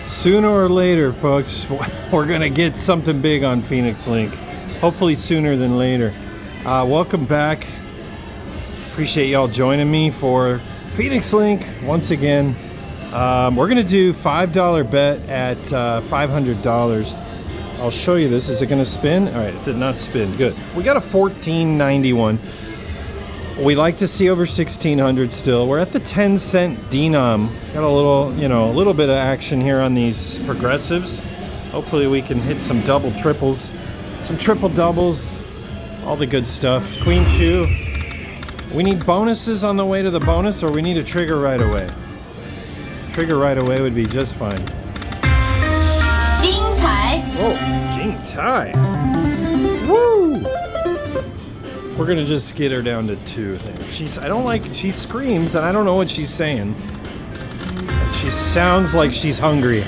Sooner or later, folks, we're going to get something big on Phoenix Link. Hopefully sooner than later. Welcome back. Appreciate y'all joining me for Phoenix Link once again. We're going to do $5 bet at $500. I'll show you this. Is it going to spin? All right, it did not spin. Good. We got a 1491. We like to see over 1600 still. We're at the 10-cent denom. Got a little, a little bit of action here on these progressives. Hopefully we can hit some double triples, some triple doubles, all the good stuff. Queen shoe. We need bonuses on the way to the bonus, or we need a trigger right away. Trigger right away would be just fine. Jing Tai. Oh, Jing Tai. Woo! We're gonna just get her down to 2 there. She screams and I don't know what she's saying. She sounds like she's hungry.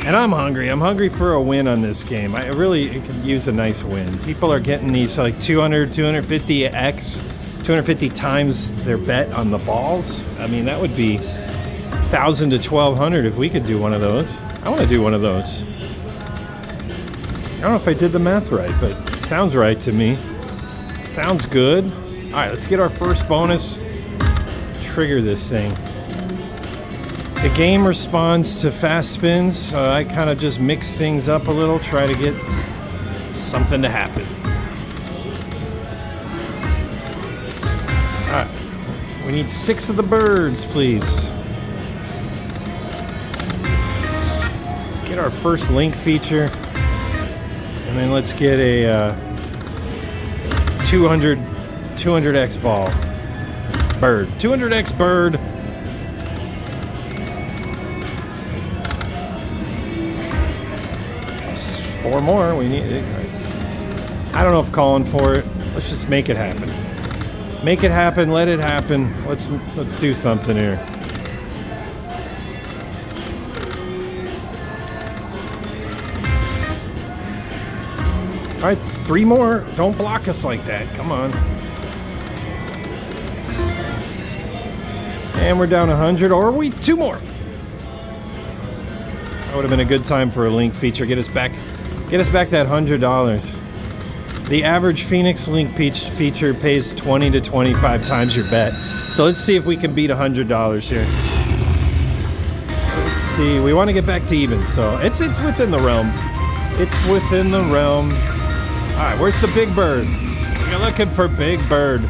And I'm hungry. I'm hungry for a win on this game. I really could use a nice win. People are getting these like 200, 250x, 250 times their bet on the balls. I mean, that would be 1,000 to 1,200 if we could do one of those. I want to do one of those. I don't know if I did the math right, but it sounds right to me. Sounds good. All right, let's get our first bonus. Trigger this thing. The game responds to fast spins, so I kind of just mix things up a little, try to get something to happen. All right, we need 6 of the birds, please. Let's get our first link feature. And then let's get a 200x ball. Bird. 200x bird. Just 4 more. We need it. I don't know if calling for it. Let's just make it happen. Make it happen. Let it happen. Let's do something here. All right, 3 more. Don't block us like that. Come on. And we're down 100, or are we 2 more? That would have been a good time for a link feature. Get us back that $100. The average Phoenix Link feature pays 20 to 25 times your bet. So let's see if we can beat $100 here. Let's see. We want to get back to even, so it's within the realm. It's within the realm. All right, where's the big bird? You're looking for Big Bird.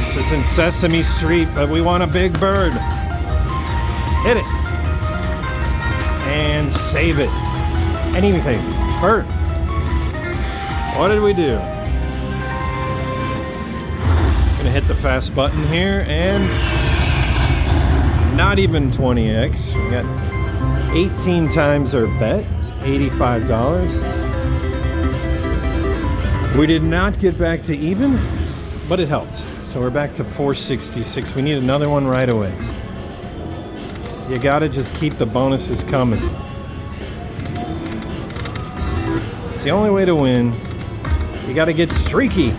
This isn't Sesame Street, but we want a big bird. Hit it. And save it. Anything. Bird. What did we do? Gonna hit the fast button here, and not even 20x. We got 18 times our bet. It's $85. We did not get back to even, but it helped. So we're back to 466. We need another one right away. You gotta just keep the bonuses coming. It's the only way to win. You gotta get streaky.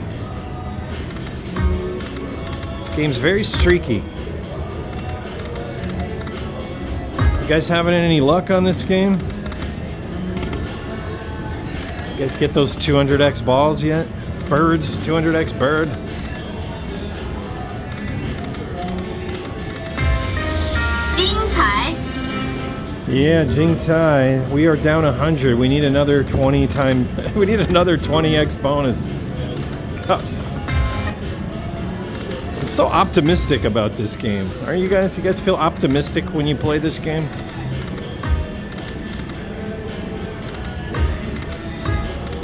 This game's very streaky. You guys having any luck on this game? You guys get those 200x balls yet? Birds, 200x bird. Jing Tai. Yeah, Jing Tai. We are down 100. We need another 20x bonus. Oops. I'm so optimistic about this game. Are you guys? You guys feel optimistic when you play this game?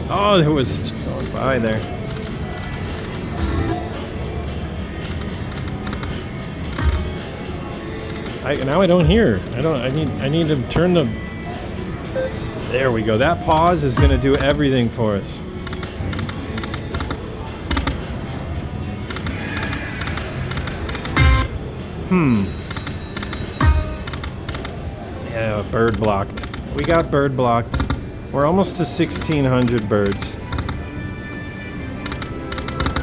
Oh, there was going by there. Now I don't hear. I need to turn the. There we go. That pause is going to do everything for us. Yeah, bird blocked. We got bird blocked. We're almost to 1,600 birds.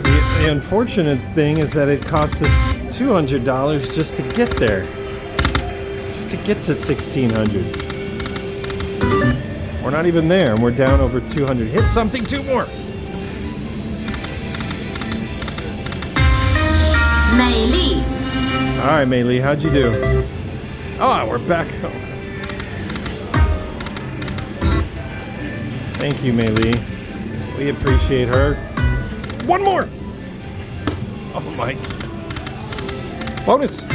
The unfortunate thing is that it cost us $200 just to get there. to get to 1,600. We're not even there, and we're down over 200. Hit something, 2 more. 美丽 All right, Mei-Li, how'd you do? Oh, we're back. Oh. Thank you, Mei-Li. We appreciate her. 1 more. Oh my. Bonus.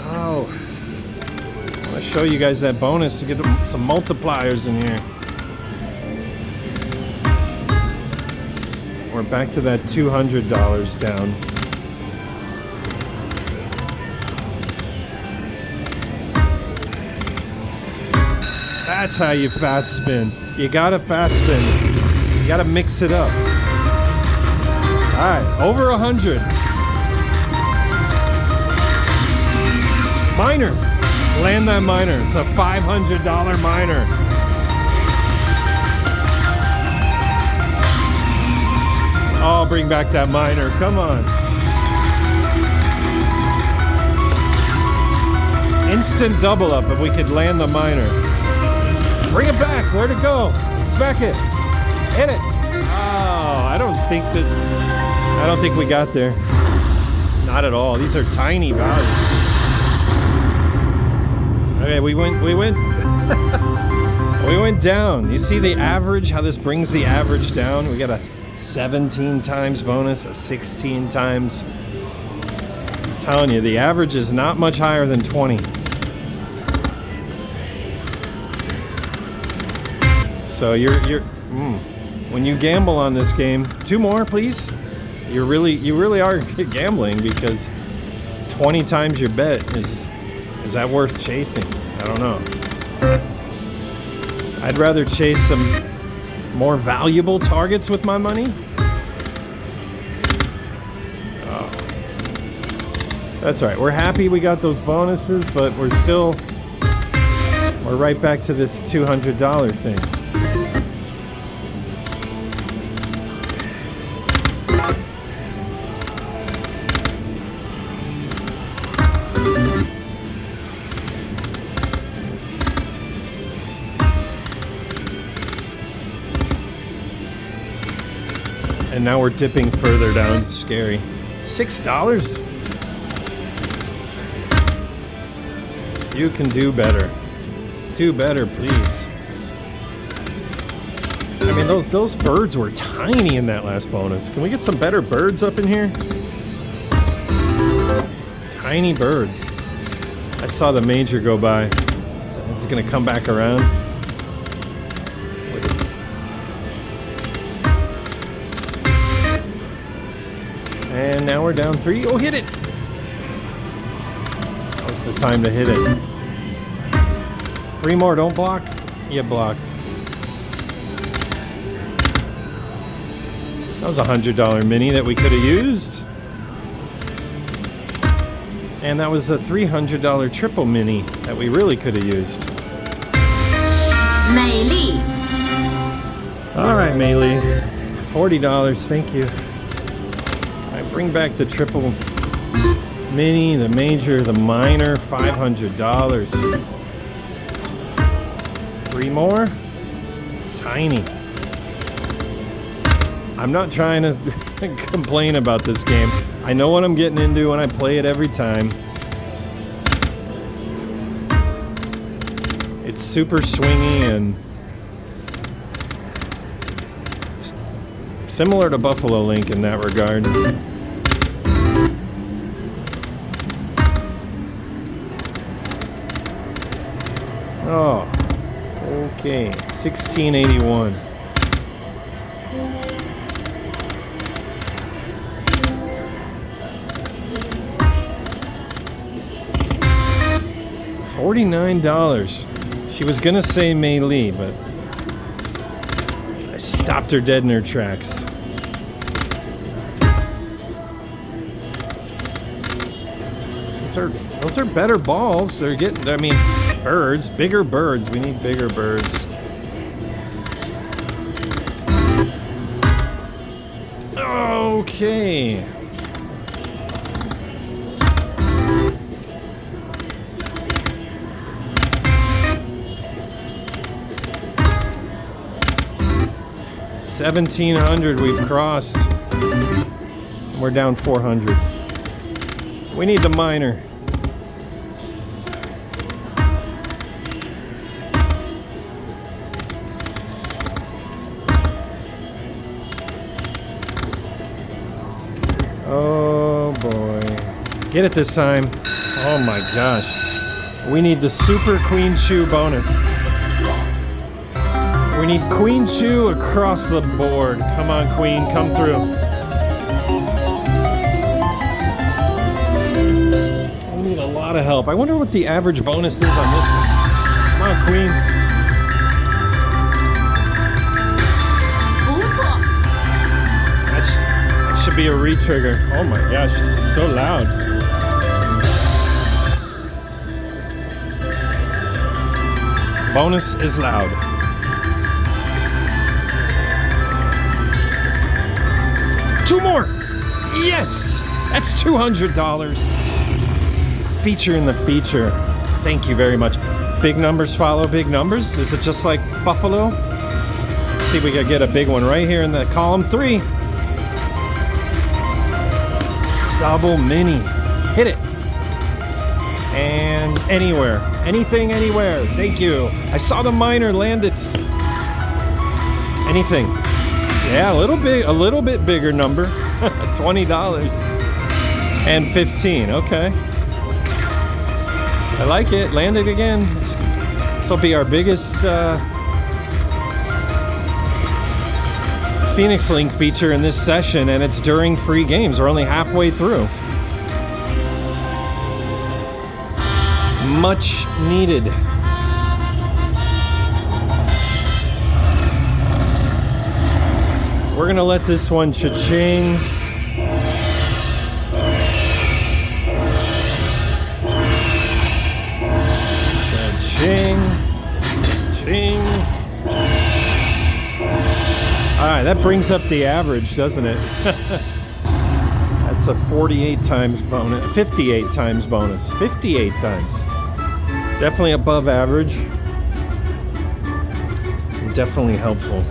Oh. I want to show you guys that bonus to get some multipliers in here. We're back to that $200 down. That's how you fast spin. You gotta fast spin. You gotta mix it up. All right, over 100. Minor. Land that minor. It's a $500 minor. Oh, bring back that minor. Come on. Instant double up if we could land the minor. Bring it back. Where'd it go? Smack it. Hit it. Oh, I don't think we got there. Not at all. These are tiny values. Okay, we went we went down. You see the average, how this brings the average down? We got a 17 times bonus, a 16 times. I'm telling you, the average is not much higher than 20. So when you gamble on this game, 2 more, please. You really are gambling, because 20 times your bet is that worth chasing? I don't know. I'd rather chase some more valuable targets with my money. Oh. That's all right. We're happy we got those bonuses, but we're right back to this $200 thing. And now we're dipping further down. Scary. $6? You can do better. Do better, please. I mean, those birds were tiny in that last bonus. Can we get some better birds up in here? Tiny birds. I saw the major go by. It's gonna come back around. And now we're down 3. Oh, hit it! That was the time to hit it. 3 more, don't block. You blocked. That was a $100 mini that we could have used. And that was a $300 triple mini that we really could have used. 美丽 All right, Mei-Li. $40, thank you. Bring back the triple mini, the major, the minor, $500. 3 more? Tiny. I'm not trying to complain about this game. I know what I'm getting into when I play it every time. It's super swingy and similar to Buffalo Link in that regard. Oh, okay, 1681. $49. She was gonna say Mei-Li, but I stopped her dead in her tracks. Those are better balls. They're getting, I mean, birds, bigger birds. We need bigger birds. Okay. 1,700 we've crossed. We're down 400. We need the miner. Oh boy. Get it this time. Oh my gosh. We need the Super Queen Chew bonus. We need Queen Chew across the board. Come on, Queen, come through. We need a lot of help. I wonder what the average bonus is on this one. Come on, Queen. 不错， That should be a re-trigger. Oh my gosh, this is so loud. Bonus is loud. Two more! Yes! That's $200. Feature in the feature. Thank you very much. Big numbers follow big numbers. Is it just like Buffalo? Let's see if we can get a big one right here in the column 3. Double mini. Hit it. And anywhere. Anything, anywhere. Thank you. I saw the miner land it. Anything. Yeah, a little bit bigger number. $20 and 15. Okay. I like it. Land it again. This will be our biggest Phoenix Link feature in this session, and it's during free games. We're only halfway through. Much needed. We're gonna let this one cha-ching. Cha-ching. Ching. All right, that brings up the average, doesn't it? That's a 48 times bonus, 58 times bonus, 58 times. Definitely above average. Definitely helpful.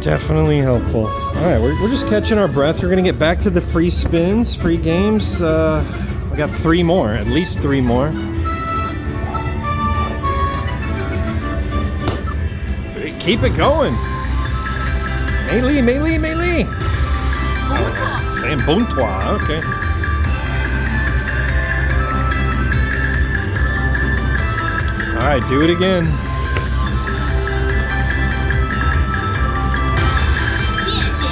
Definitely helpful. All right, we're just catching our breath. We're gonna get back to the free spins, free games. We got 3 more, at least 3 more. Keep it going. Melee, melee, melee. Saying bon toi, okay. All right, do it again. 谢谢。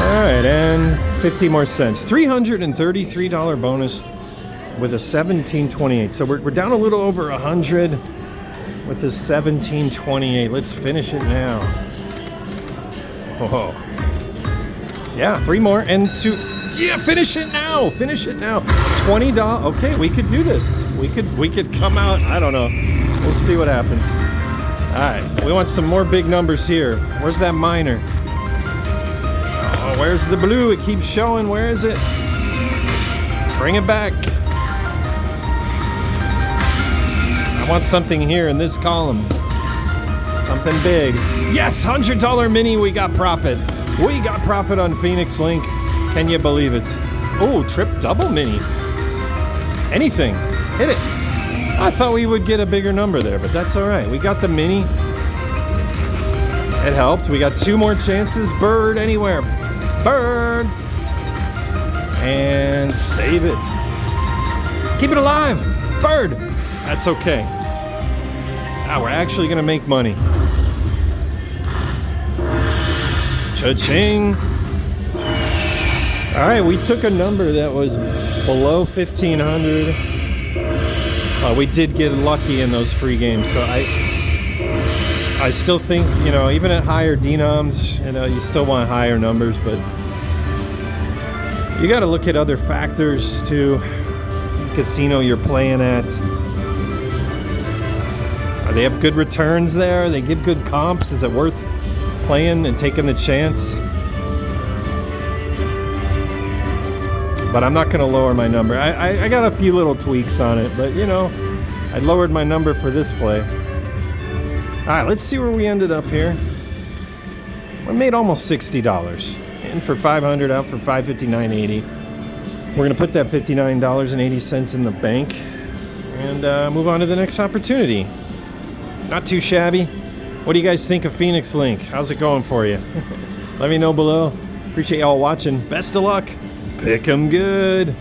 All right, and 50 more cents. $333 bonus with a 1728. So we're down a little over 100 with this 1728. Let's finish it now. Oh, yeah, 3 more and 2. Yeah, finish it now. Finish it now. $20. Okay, we could do this. We could come out. I don't know. We'll see what happens. All right, we want some more big numbers here. Where's that miner? Oh, where's the blue? It keeps showing. Where is it? Bring it back. I want something here in this column. Something big. Yes, $100 mini. We got profit. We got profit on Phoenix Link. Can you believe it? Oh, trip double mini. Anything. Hit it. I thought we would get a bigger number there, but that's all right. We got the mini. It helped. We got 2 more chances. Bird anywhere. Bird. And save it. Keep it alive. Bird. That's okay. Ah, we're actually going to make money. Cha-ching. All right, we took a number that was below 1,500. We did get lucky in those free games, so I still think, you know, even at higher denoms, you know, you still want higher numbers, but you got to look at other factors too. Casino you're playing at. They have good returns there. They give good comps. Is it worth playing and taking the chance? But I'm not going to lower my number. I got a few little tweaks on it, but you know, I lowered my number for this play. All right, let's see where we ended up here. We made almost $60. In for 500, out for 559.80. We're going to put that $59.80 in the bank and move on to the next opportunity. Not too shabby. What do you guys think of Phoenix Link? How's it going for you? Let me know below. Appreciate y'all watching. Best of luck. Pick 'em good.